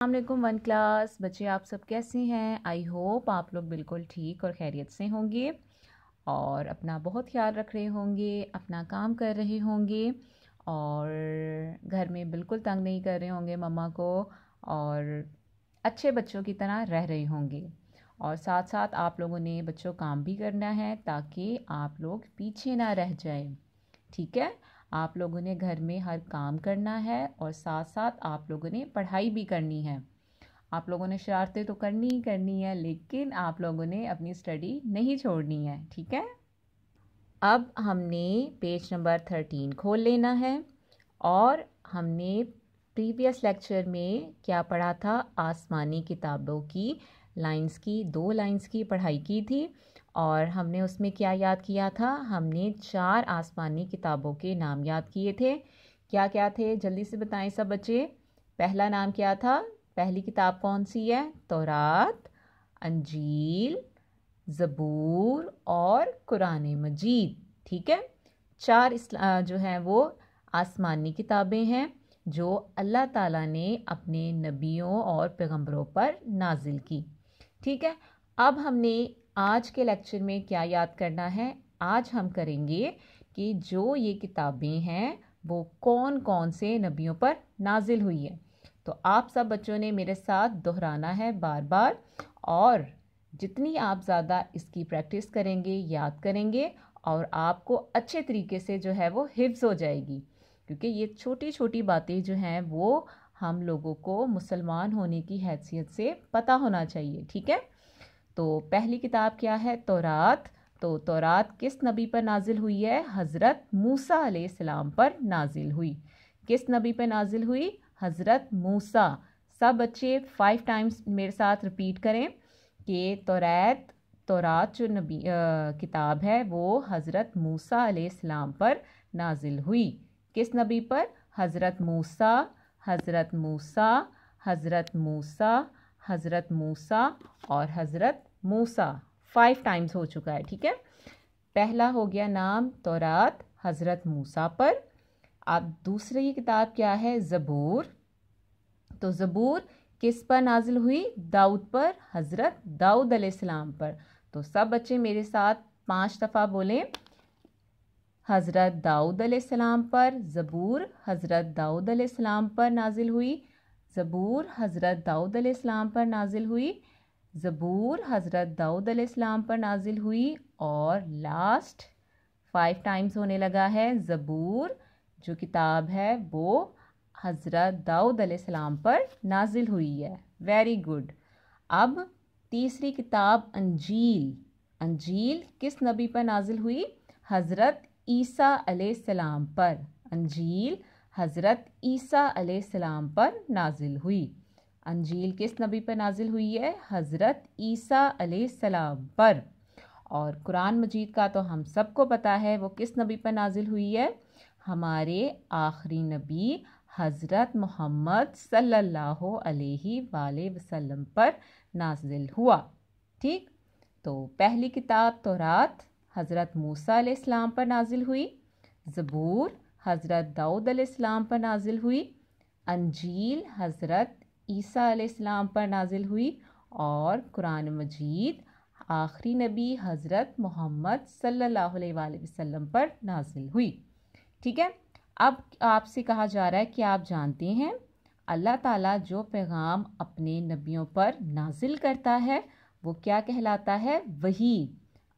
अस्सलामुअलैकुम one class बच्चे, आप सब कैसे हैं? आई होप आप लोग बिल्कुल ठीक और खैरियत से होंगे और अपना बहुत ख्याल रख रहे होंगे, अपना काम कर रहे होंगे और घर में बिल्कुल तंग नहीं कर रहे होंगे मम्मा को और अच्छे बच्चों की तरह रह रहे होंगे। और साथ साथ आप लोगों ने बच्चों काम भी करना है ताकि आप लोग पीछे ना रह जाएं। ठीक है, आप लोगों ने घर में हर काम करना है और साथ साथ आप लोगों ने पढ़ाई भी करनी है। आप लोगों ने शरारतें तो करनी ही करनी है, लेकिन आप लोगों ने अपनी स्टडी नहीं छोड़नी है। ठीक है, अब हमने पेज नंबर 13 खोल लेना है और हमने प्रीवियस लेक्चर में क्या पढ़ा था? आसमानी किताबों की लाइंस की 2 लाइंस की पढ़ाई की थी और हमने उसमें क्या याद किया था? हमने 4 आसमानी किताबों के नाम याद किए थे। क्या क्या थे? जल्दी से बताएं सब बच्चे। पहला नाम क्या था? पहली किताब कौन सी है? तौरात, अंजील, ज़बूर और कुरान मजीद। ठीक है, 4 जो हैं वो आसमानी किताबें हैं जो अल्लाह ताला ने अपने नबियों और पैगंबरों पर नाजिल की। ठीक है, अब हमने आज के लेक्चर में क्या याद करना है? आज हम करेंगे कि जो ये किताबें हैं वो कौन कौन से नबियों पर नाजिल हुई है। तो आप सब बच्चों ने मेरे साथ दोहराना है बार बार, और जितनी आप ज़्यादा इसकी प्रैक्टिस करेंगे, याद करेंगे, और आपको अच्छे तरीके से जो है वो हिफ्ज़ हो जाएगी, क्योंकि ये छोटी छोटी बातें जो हैं वो हम लोगों को मुसलमान होने की हैसियत से पता होना चाहिए। ठीक है, तो पहली किताब क्या है? तौरात। तो तौरात किस नबी पर नाजिल हुई है? हज़रत मूसा अलैहिस्सलाम पर नाजिल हुई। किस नबी पर नाजिल हुई? हज़रत मूसा। सब बच्चे 5 टाइम्स मेरे साथ रिपीट करें कि तौरात जो किताब है वो हज़रत मूसा अलैहिस्सलाम पर नाजिल हुई। किस नबी पर? हज़रत मूसा, हज़रत मूसा, हज़रत मूसा, हज़रत मूसा और हज़रत मूसा। 5 टाइम्स हो चुका है। ठीक है, पहला हो गया नाम तौरात, हज़रत मूसा पर। अब दूसरी किताब क्या है? ज़बूर। तो ज़बूर किस पर नाजिल हुई? दाऊद पर, हज़रत दाऊद अलैहिस्सलाम पर। तो सब बच्चे मेरे साथ 5 दफ़ा बोलें, हज़रत दाऊद अलैहिस्सलाम पर। ज़बूर हज़रत दाऊद अलैहिस्सलाम पर नाजिल हुई। ज़बूर हज़रत दाऊद अलैहिस्सलाम पर नाजिल हुई। ज़बूर हज़रत दाऊद अलैहिस्सलाम पर नाजिल हुई। और लास्ट 5 टाइम्स होने लगा है। ज़बूर जो किताब है वो हज़रत दाऊद अलैहिस्सलाम पर नाजिल हुई है। Very good. अब तीसरी किताब अंजील। अंजील किस नबी पर नाजिल हुई? हज़रत ईसा अलैहिस्सलाम पर। अंजील हज़रत ईसा अलैहिस्सलाम पर नाजिल हुई। अंजील किस नबी पर नाजिल हुई है? हज़रत ईसा अलैहिस्सलाम पर। और कुरान मजीद का तो हम सबको पता है वो किस नबी पर नाजिल हुई है? हमारे आखिरी नबी हज़रत मोहम्मद सल्लल्लाहु अलैहि वसल्लम पर नाजिल हुआ। ठीक, तो पहली किताब तौरात हज़रत मूसा अलैहिस्सलाम पर नाजिल हुई। ज़बूर हज़रत दाऊद अलैहिस्सलाम पर नाजिल हुई। अंजील हज़रत ईसा अलैहिस्सलाम पर नाजिल हुई। और कुरान मजीद आखिरी नबी हज़रत मोहम्मद सल्लल्लाहु अलैहि वसल्लम पर नाजिल हुई। ठीक है, अब आपसे कहा जा रहा है कि आप जानते हैं अल्लाह ताला जो पैगाम अपने नबियों पर नाजिल करता है वो क्या कहलाता है? वही।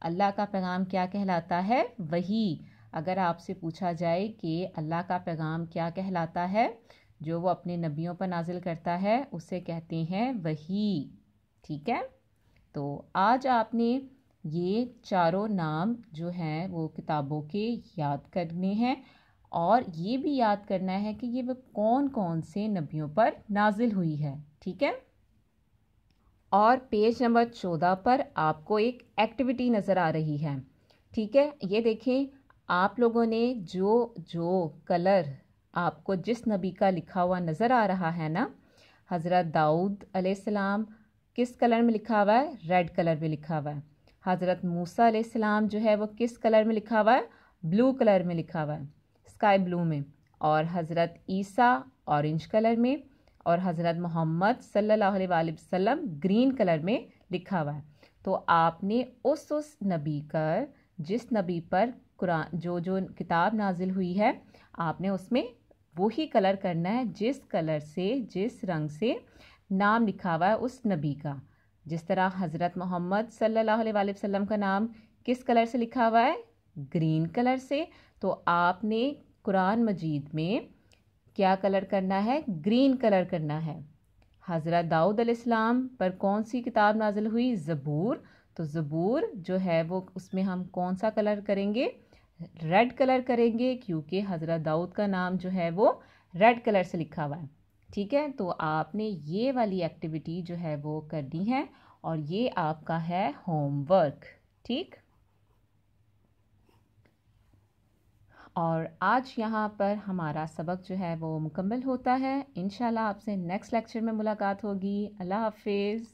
अल्लाह का पैगाम क्या कहलाता है? वही। अगर आपसे पूछा जाए कि अल्लाह का पैगाम क्या कहलाता है जो वो अपने नबियों पर नाजिल करता है, उसे कहते हैं वही। ठीक है, तो आज आपने ये चारों नाम जो हैं वो किताबों के याद करने हैं और ये भी याद करना है कि ये वो कौन कौन से नबियों पर नाजिल हुई है। ठीक है, और पेज नंबर 14 पर आपको एक एक्टिविटी नज़र आ रही है। ठीक है, ये देखें, आप लोगों ने जो जो कलर आपको जिस नबी का लिखा हुआ नज़र आ रहा है ना, हज़रत दाऊद अलैहिस्सलाम किस कलर में लिखा हुआ है? रेड कलर में लिखा हुआ है। हज़रत मूसा अलैहिस्सलाम जो है वो किस कलर में लिखा हुआ है? ब्लू कलर में लिखा हुआ है, स्काई ब्लू में। और हज़रत ईसा ऑरेंज कलर में। और हज़रत मोहम्मद सल्लल्लाहु अलैहि वसल्लम ग्रीन कलर में लिखा हुआ है। तो आपने उस नबी का, जिस नबी पर कुरान जो जो किताब नाजिल हुई है, आपने उसमें वही कलर करना है जिस कलर से, जिस रंग से नाम लिखा हुआ है उस नबी का। जिस तरह हज़रत मोहम्मद सल्लल्लाहु अलैहि वसल्लम का नाम किस कलर से लिखा हुआ है? ग्रीन कलर से। तो आपने कुरान मजीद में क्या कलर करना है? ग्रीन कलर करना है। हज़रत दाऊद अलैहिस्सलाम पर कौन सी किताब नाजिल हुई? ज़बूर। तो ज़बूर जो है वो, उसमें हम कौन सा कलर करेंगे? रेड कलर करेंगे, क्योंकि हज़रत दाऊद का नाम जो है वो रेड कलर से लिखा हुआ है। ठीक है, तो आपने ये वाली एक्टिविटी जो है वो करनी है और ये आपका है होमवर्क। ठीक, और आज यहाँ पर हमारा सबक जो है वो मुकम्मल होता है। इंशाल्लाह आपसे नेक्स्ट लेक्चर में मुलाकात होगी। अल्लाह हाफिज़।